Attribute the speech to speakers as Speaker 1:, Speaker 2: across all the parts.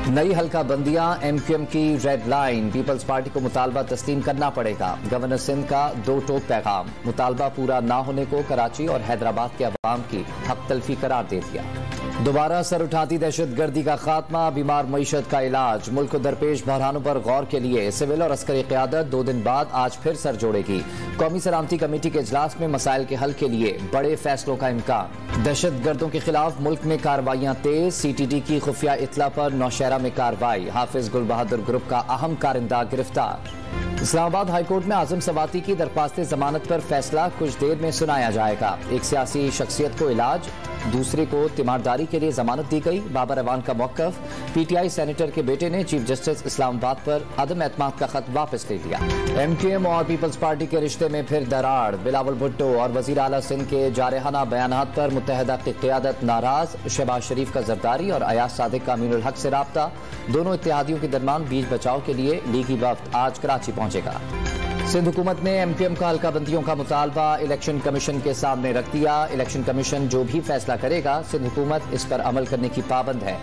Speaker 1: नई हल्का बंदियां MQM की रेड लाइन, पीपल्स पार्टी को मुतालबा तस्लीम करना पड़ेगा। गवर्नर सिंध का दो टोक पैगाम, मुतालबा पूरा ना होने को कराची और हैदराबाद के अवाम की हक तलफी करार दे दिया। दोबारा सर उठाती दहशतगर्दी का खात्मा, बीमार मईशत का इलाज, मुल्क को दरपेश बहरानों पर गौर के लिए सिविल और अस्करी क़यादत 2 दिन बाद आज फिर सर जोड़ेगी। कौमी सलामती कमेटी के इजलास में मसाइल के हल के लिए बड़े फैसलों का इम्कान। दहशतगर्दों के खिलाफ मुल्क में कार्रवाइयां तेज, CTD की खुफिया इतला पर नौशहरा में कार्रवाई, हाफिज गुल बहादुर ग्रुप का अहम कारिंदा गिरफ्तार। इस्लामाबाद हाईकोर्ट में आजम सवाती की दरख्वास्त जमानत पर फैसला कुछ देर में सुनाया जाएगा। एक सियासी शख्सियत को इलाज, दूसरे को तीमारदारी के लिए जमानत दी गई। बाबर अवान का मौकफ, PTI सेनेटर के बेटे ने चीफ जस्टिस इस्लामाबाद पर अदम एतमाद का खत वापस ले लिया। MQM और पीपल्स पार्टी के रिश्ते में फिर दरार, बिलावल भुट्टो और वजीर आला सिंध के जारहाना बयानात पर मुत्तहदा की क़यादत नाराज। शहबाज शरीफ का जरदारी और अयाज सादिक का अमीनुल हक से राब्ता, दोनों इत्तेहादियों के दरमियान बीच बचाव के लिए लीगी वफ्द आज कराची पहुंचेगा। सिंध हुकूमत ने MQM का हल्का बंदियों का मुतालबा इलेक्शन कमीशन के सामने रख दिया। इलेक्शन कमीशन जो भी फैसला करेगा, सिंध हुकूमत इस पर अमल करने की पाबंद है।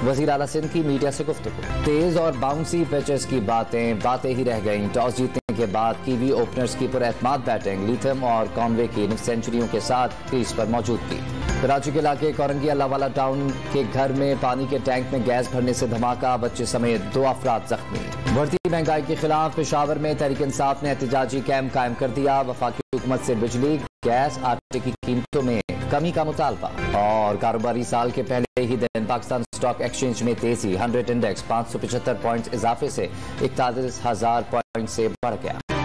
Speaker 1: वजीर आला सिंध की मीडिया से गुफ्तगू। तेज और बाउंसी पिचेस की बातें ही रह गईं। टॉस जीतने के बाद कीवी ओपनर्स की पुरएतमाद बैटिंग, लीथम और कॉनवे की 9 सेंचुरियों के साथ क्रीज पर मौजूद थी। कराची के इलाके कोरंगी अल्लाहवाला टाउन के घर में पानी के टैंक में गैस भरने से धमाका, बच्चे समेत 2 अफराद जख्मी। बढ़ती महंगाई के खिलाफ पेशावर में तहरीक इंसाफ ने एहतजाजी कैंप कायम कर दिया। वफाकी हुकूमत से बिजली, गैस, आटे की कीमतों में कमी का मुतालबा। और कारोबारी साल के पहले ही दिन पाकिस्तान स्टॉक एक्सचेंज में तेजी, 100 इंडेक्स 575 पॉइंट इजाफे से 41,000 पॉइंट से बढ़ गया।